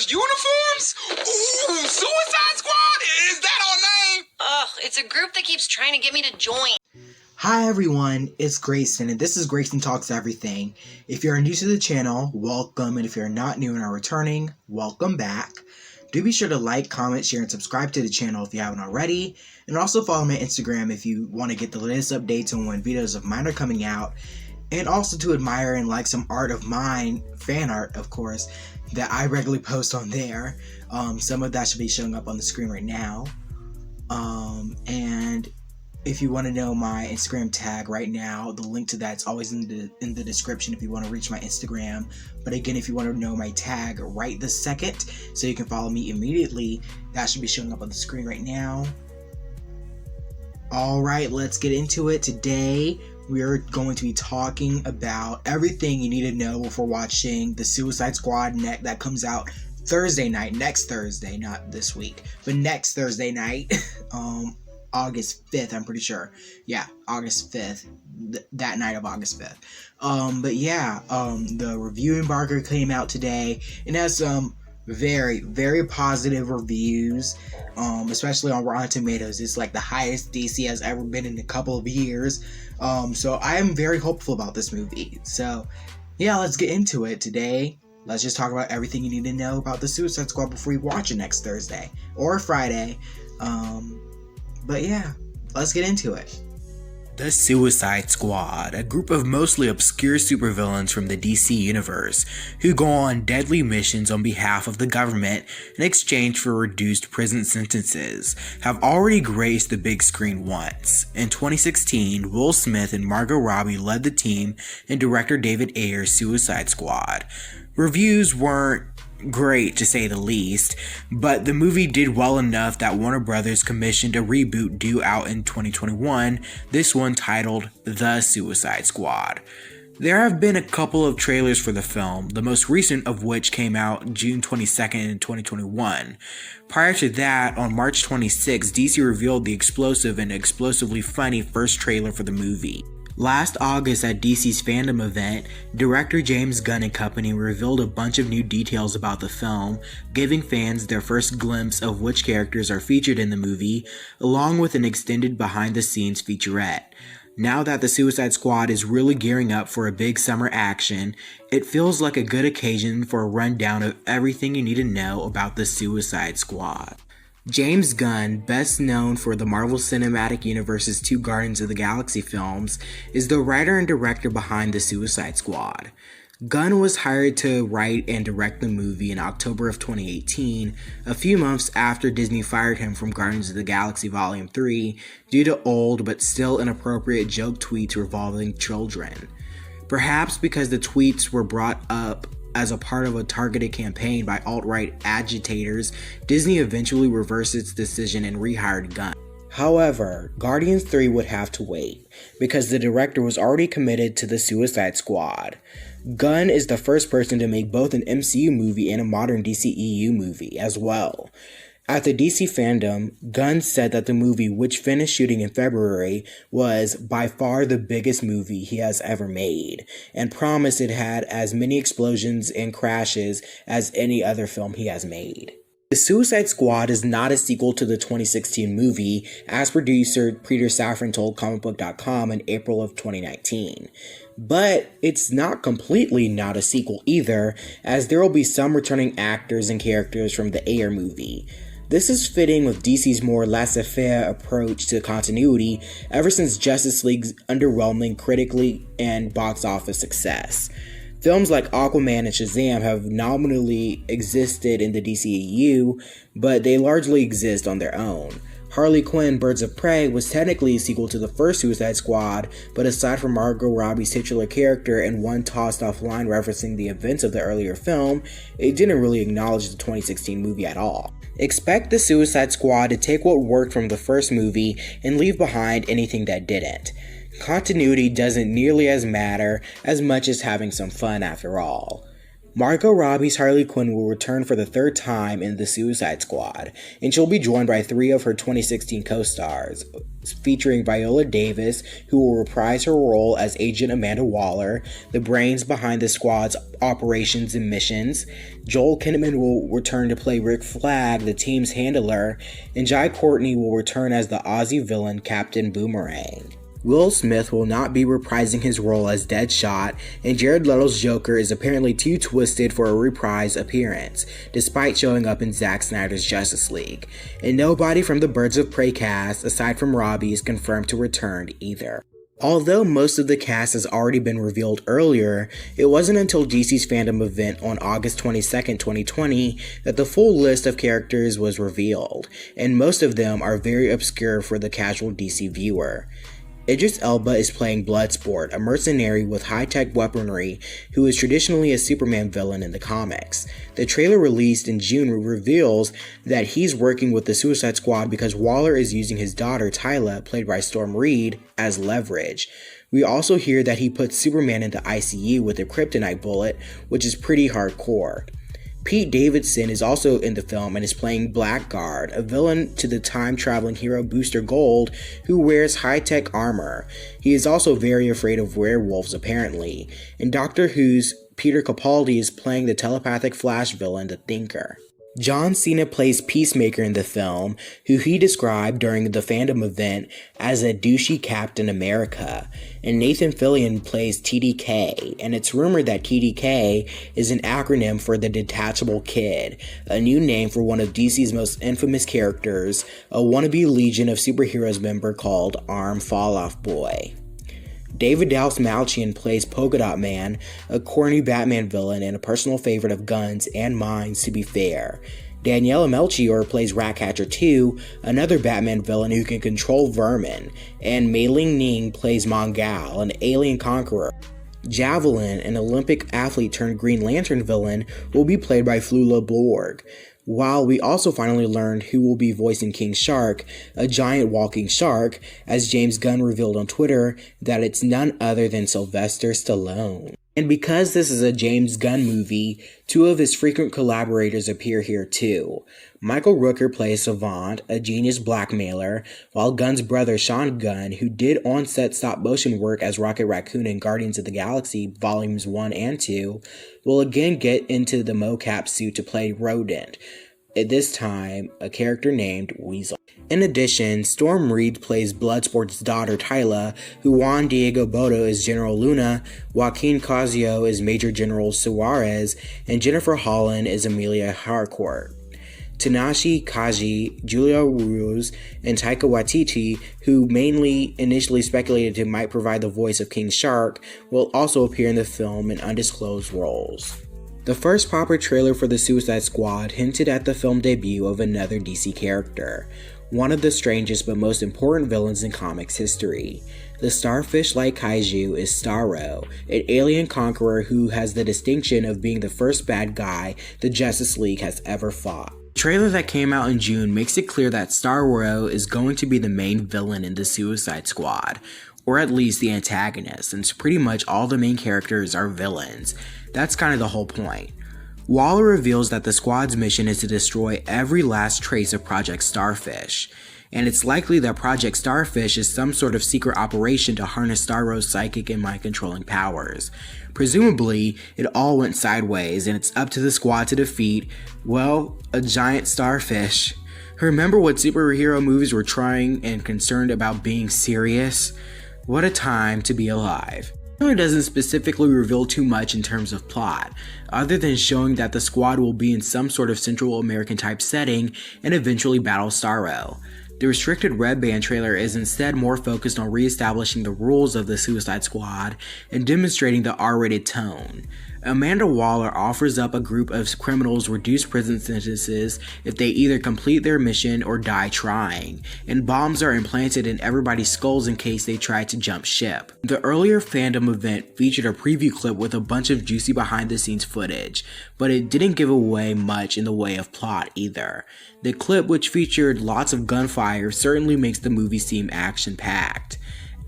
Those uniforms? Ooh, Suicide Squad? Is that our name? Ugh, it's a group that keeps trying to get me to join. Hi everyone, it's Greyson, and this is Greyson Talks Everything. If you're new to the channel, welcome, and if you're not new and are returning, welcome back. Do be sure to like, comment, share, and subscribe to the channel if you haven't already, and also follow me on Instagram if you want to get the latest updates on when videos of mine are coming out, and also to admire and like some art of mine, fan art of course, that I regularly post on there. Some of that should be showing up on the screen right now. And if you want to know my Instagram tag right now, the link to that's always in the description if you want to reach my Instagram. But again, if you want to know my tag right this second, so you can follow me immediately, that should be showing up on the screen right now. Alright, let's get into it. Today, we're going to be talking about everything you need to know before watching the Suicide Squad that comes out Thursday night, next Thursday, not this week, but next Thursday night, August 5th, I'm pretty sure. Yeah, August 5th, that night of August 5th. But yeah, the review embargo came out today, and has some very, very positive reviews, especially on Rotten Tomatoes. It's like the highest DC has ever been in a couple of years. So I am very hopeful about this movie. So yeah, let's get into it today. Let's just talk about everything you need to know about the Suicide Squad before you watch it next Thursday or Friday. But yeah, let's get into it. The Suicide Squad, a group of mostly obscure supervillains from the DC universe who go on deadly missions on behalf of the government in exchange for reduced prison sentences, have already graced the big screen once. In 2016, Will Smith and Margot Robbie led the team in director David Ayer's Suicide Squad. Reviews weren't great to say the least, but the movie did well enough that Warner Brothers commissioned a reboot due out in 2021, this one titled The Suicide Squad. There have been a couple of trailers for the film, the most recent of which came out June 22nd, 2021. Prior to that, on March 26, DC revealed the explosive and explosively funny first trailer for the movie. Last August at DC's fandom event, director James Gunn and company revealed a bunch of new details about the film, giving fans their first glimpse of which characters are featured in the movie, along with an extended behind-the-scenes featurette. Now that the Suicide Squad is really gearing up for a big summer action, it feels like a good occasion for a rundown of everything you need to know about the Suicide Squad. James Gunn, best known for the Marvel Cinematic Universe's two Guardians of the Galaxy films, is the writer and director behind the Suicide Squad. Gunn was hired to write and direct the movie in October of 2018, a few months after Disney fired him from Guardians of the Galaxy Volume 3 due to old but still inappropriate joke tweets revolving children. Perhaps because the tweets were brought up as a part of a targeted campaign by alt-right agitators, Disney eventually reversed its decision and rehired Gunn. However, Guardians 3 would have to wait, because the director was already committed to the Suicide Squad. Gunn is the first person to make both an MCU movie and a modern DCEU movie as well. At the DC fandom, Gunn said that the movie, which finished shooting in February, was by far the biggest movie he has ever made, and promised it had as many explosions and crashes as any other film he has made. The Suicide Squad is not a sequel to the 2016 movie, as producer Peter Safran told comicbook.com in April of 2019. But it's not completely not a sequel either, as there will be some returning actors and characters from the Ayer movie. This is fitting with DC's more laissez-faire approach to continuity ever since Justice League's underwhelming critically and box office success. Films like Aquaman and Shazam have nominally existed in the DCEU, but they largely exist on their own. Harley Quinn Birds of Prey was technically a sequel to the first Suicide Squad, but aside from Margot Robbie's titular character and one tossed off line referencing the events of the earlier film, it didn't really acknowledge the 2016 movie at all. Expect the Suicide Squad to take what worked from the first movie and leave behind anything that didn't. Continuity doesn't nearly as matter as much as having some fun after all. Margot Robbie's Harley Quinn will return for the third time in The Suicide Squad, and she'll be joined by 3 of her 2016 co-stars, featuring Viola Davis, who will reprise her role as Agent Amanda Waller, the brains behind the squad's operations and missions. Joel Kinnaman will return to play Rick Flag, the team's handler, and Jai Courtney will return as the Aussie villain Captain Boomerang. Will Smith will not be reprising his role as Deadshot, and Jared Leto's Joker is apparently too twisted for a reprise appearance, despite showing up in Zack Snyder's Justice League. And nobody from the Birds of Prey cast, aside from Robbie, is confirmed to return either. Although most of the cast has already been revealed earlier, it wasn't until DC's fandom event on August 22, 2020 that the full list of characters was revealed, and most of them are very obscure for the casual DC viewer. Idris Elba is playing Bloodsport, a mercenary with high-tech weaponry who is traditionally a Superman villain in the comics. The trailer released in June reveals that he's working with the Suicide Squad because Waller is using his daughter Tyla, played by Storm Reed, as leverage. We also hear that he puts Superman into ICU with a kryptonite bullet, which is pretty hardcore. Pete Davidson is also in the film and is playing Blackguard, a villain to the time-traveling hero Booster Gold, who wears high-tech armor. He is also very afraid of werewolves, apparently. And Doctor Who's Peter Capaldi is playing the telepathic Flash villain, the Thinker. John Cena plays Peacemaker in the film, who he described during the fandom event as a douchey Captain America, and Nathan Fillion plays TDK, and it's rumored that TDK is an acronym for the Detachable Kid, a new name for one of DC's most infamous characters, a wannabe Legion of Superheroes member called Arm Falloff Boy. David Dallas-Malchian plays Polka Dot Man, a corny Batman villain and a personal favorite of Gunn's and mine's, to be fair. Daniela Melchior plays Ratcatcher 2, another Batman villain who can control vermin, and Mei Ling Ning plays Mongal, an alien conqueror. Javelin, an Olympic athlete turned Green Lantern villain, will be played by Flula Borg. While we also finally learned who will be voicing King Shark, a giant walking shark, as James Gunn revealed on Twitter that it's none other than Sylvester Stallone. And because this is a James Gunn movie, 2 of his frequent collaborators appear here too. Michael Rooker plays Savant, a genius blackmailer, while Gunn's brother Sean Gunn, who did on-set stop-motion work as Rocket Raccoon in Guardians of the Galaxy Volumes 1 and 2, will again get into the mocap suit to play Rodent, at this time a character named Weasel. In addition, Storm Reed plays Bloodsport's daughter Tyla, who Juan Diego Boto is General Luna, Joaquin Cosio is Major General Suarez, and Jennifer Holland is Amelia Harcourt. Tanashi Kaji, Julia Roos, and Taika Waititi, who initially speculated to might provide the voice of King Shark, will also appear in the film in undisclosed roles. The first proper trailer for the Suicide Squad hinted at the film debut of another DC character, one of the strangest but most important villains in comics history. The starfish-like kaiju is Starro, an alien conqueror who has the distinction of being the first bad guy the Justice League has ever fought. The trailer that came out in June makes it clear that Starro is going to be the main villain in the Suicide Squad, or at least the antagonist, since pretty much all the main characters are villains. That's kind of the whole point. Waller reveals that the squad's mission is to destroy every last trace of Project Starfish, and it's likely that Project Starfish is some sort of secret operation to harness Starro's psychic and mind-controlling powers. Presumably, it all went sideways, and it's up to the squad to defeat, well, a giant starfish. Remember what superhero movies were trying and concerned about being serious? What a time to be alive. It doesn't specifically reveal too much in terms of plot, other than showing that the squad will be in some sort of Central American type setting and eventually battle Starro. The restricted Red Band trailer is instead more focused on re-establishing the rules of the Suicide Squad and demonstrating the R-rated tone. Amanda Waller offers up a group of criminals reduced prison sentences if they either complete their mission or die trying, and bombs are implanted in everybody's skulls in case they try to jump ship. The earlier fandom event featured a preview clip with a bunch of juicy behind-the-scenes footage, but it didn't give away much in the way of plot either. The clip, which featured lots of gunfire, certainly makes the movie seem action-packed.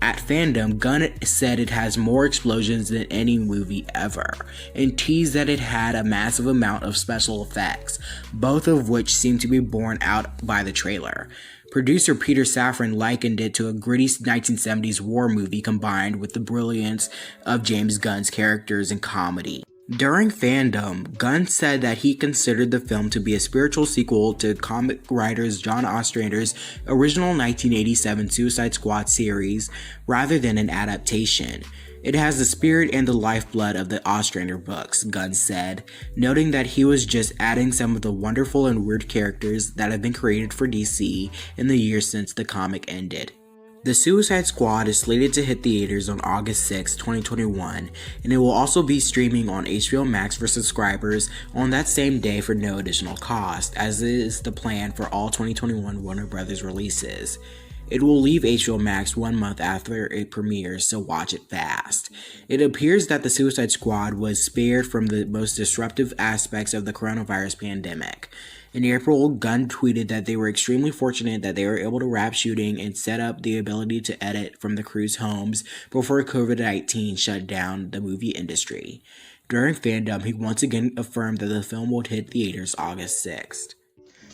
At Fandom, Gunn said it has more explosions than any movie ever, and teased that it had a massive amount of special effects, both of which seem to be borne out by the trailer. Producer Peter Safran likened it to a gritty 1970s war movie combined with the brilliance of James Gunn's characters and comedy. During Fandom, Gunn said that he considered the film to be a spiritual sequel to comic writers John Ostrander's original 1987 Suicide Squad series rather than an adaptation. It has the spirit and the lifeblood of the Ostrander books, Gunn said, noting that he was just adding some of the wonderful and weird characters that have been created for DC in the years since the comic ended. The Suicide Squad is slated to hit theaters on August 6, 2021, and it will also be streaming on HBO Max for subscribers on that same day for no additional cost, as is the plan for all 2021 Warner Bros. Releases. It will leave HBO Max 1 month after it premieres, so watch it fast. It appears that the Suicide Squad was spared from the most disruptive aspects of the coronavirus pandemic. In April, Gunn tweeted that they were extremely fortunate that they were able to wrap shooting and set up the ability to edit from the crew's homes before COVID-19 shut down the movie industry. During Fandom, he once again affirmed that the film would hit theaters August 6th.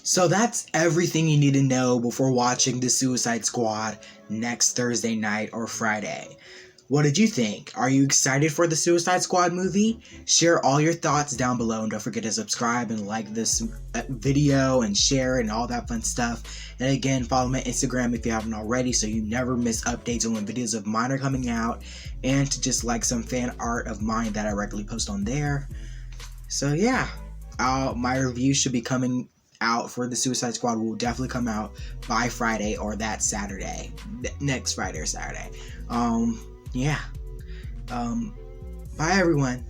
So that's everything you need to know before watching The Suicide Squad next Thursday night or Friday. What did you think? Are you excited for the Suicide Squad movie? Share all your thoughts down below, and don't forget to subscribe and like this video and share and all that fun stuff. And again, follow my Instagram if you haven't already so you never miss updates on when videos of mine are coming out, and to just like some fan art of mine that I regularly post on there. So yeah, my review should be coming out for the Suicide Squad. Will definitely come out by Friday or that Saturday, next Friday or Saturday. Yeah. Bye everyone.